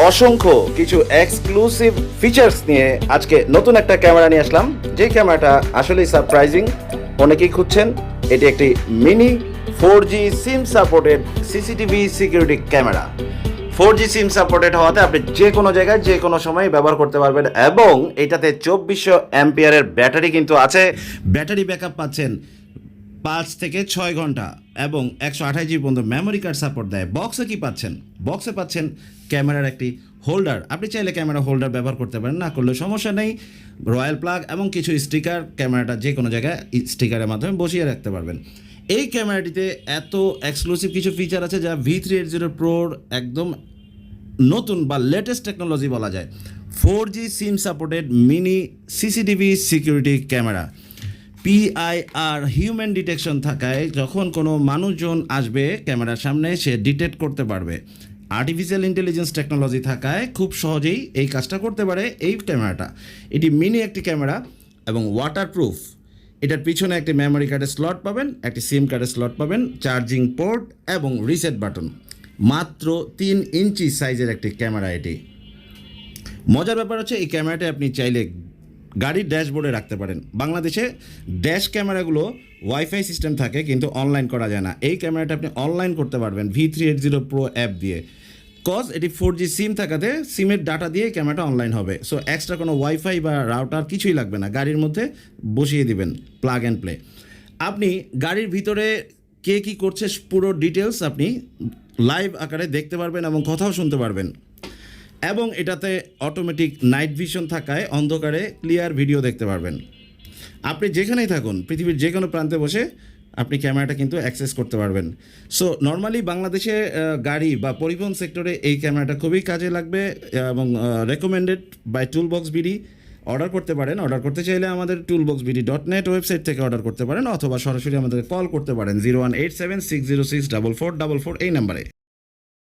অসংখ্য কিছু exclusive features নিয়ে আজকে নতুন একটা ক্যামেরা নিয়ে আসলাম, যে ক্যামেরাটা আসলেই সারপ্রাইজিং। অনেকেই খুঁজছেন। এটি একটি mini 4G SIM supported CCTV security camera. 4G SIM supported হওয়াতে আপনি যে কোনো জায়গায় যে কোনো সময় ব্যবহার করতে পারবেন, এবং এটাতে 2400 অ্যাম্পিয়ারের ব্যাটারি কিন্তু আছে। ব্যাটারি ব্যাকআপ পাচ্ছেন 5 থেকে 6 ঘন্টা, এবং 128 GB পর্যন্ত মেমোরি কার্ড সাপোর্ট দেয়। বক্সে কি পাচ্ছেন? বক্সে পাচ্ছেন ক্যামেরার একটি হোল্ডার। আপনি চাইলে ক্যামেরা হোল্ডার ব্যবহার করতে পারেন, না করলে সমস্যা নেই। রয়্যাল প্লাগ এবং কিছু স্টিকার, ক্যামেরাটা যে কোনো জায়গায় স্টিকারের মাধ্যমে বসিয়ে রাখতে পারবেন। এই ক্যামেরাটিতে এত এক্সক্লুসিভ কিছু ফিচার আছে যা V380 Proর একদম নতুন বা লেটেস্ট টেকনোলজি বলা যায়। 4G SIM supported mini CCTV security camera. PIR human detection থাকায় যখন কোনো মানুষজন আসবে ক্যামেরার সামনে, সে ডিটেক্ট করতে পারবে। আর্টিফিশিয়াল ইন্টেলিজেন্স টেকনোলজি থাকায় খুব সহজেই এই কাজটা করতে পারে এই ক্যামেরাটা। এটি মিনি একটি ক্যামেরা এবং ওয়াটারপ্রুফ। এটার পিছনে একটি মেমোরি কার্ডের স্লট পাবেন, একটি সিম কার্ডের স্লট পাবেন, চার্জিং পোর্ট এবং রিসেট বাটন। মাত্র 3 ইঞ্চি সাইজের একটি ক্যামেরা এটি। মজার ব্যাপার হচ্ছে এই ক্যামেরাটা আপনি চাইলে গাড়ির ড্যাশবোর্ডে রাখতে পারেন। বাংলাদেশে ড্যাশ ক্যামেরাগুলো ওয়াইফাই সিস্টেম থাকে, কিন্তু অনলাইন করা যায় না। এই ক্যামেরাটা আপনি অনলাইন করতে পারবেন V380 Pro অ্যাপ দিয়ে। কজ এটি 4G সিম থাকাতে সিমের ডাটা দিয়ে ক্যামেরাটা অনলাইন হবে। সো এক্সট্রা কোনো ওয়াইফাই বা রাউটার কিছুই লাগবে না, গাড়ির মধ্যে বসিয়ে দিবেন, প্লাগ অ্যান্ড প্লে। আপনি গাড়ির ভিতরে কে কী করছে পুরো ডিটেলস আপনি লাইভ আকারে দেখতে পারবেন এবং কথাও শুনতে পারবেন। এবং এটাতে অটোমেটিক নাইট ভিশন থাকায় অন্ধকারে ক্লিয়ার ভিডিও দেখতে পারবেন। আপনি যেখানেই থাকুন, পৃথিবীর যে কোনো প্রান্তে বসে আপনি ক্যামেরাটা কিন্তু অ্যাক্সেস করতে পারবেন। সো নর্মালি বাংলাদেশে গাড়ি বা পরিবহন সেক্টরে এই ক্যামেরাটা খুবই কাজে লাগবে, এবং recommended by Toolbox BD. Order করতে পারেন। অর্ডার করতে চাইলে আমাদের toolboxbd.net ওয়েবসাইট থেকে অর্ডার করতে পারেন, অথবা সরাসরি আমাদের কল করতে পারেন 01876064444 এই নাম্বারে।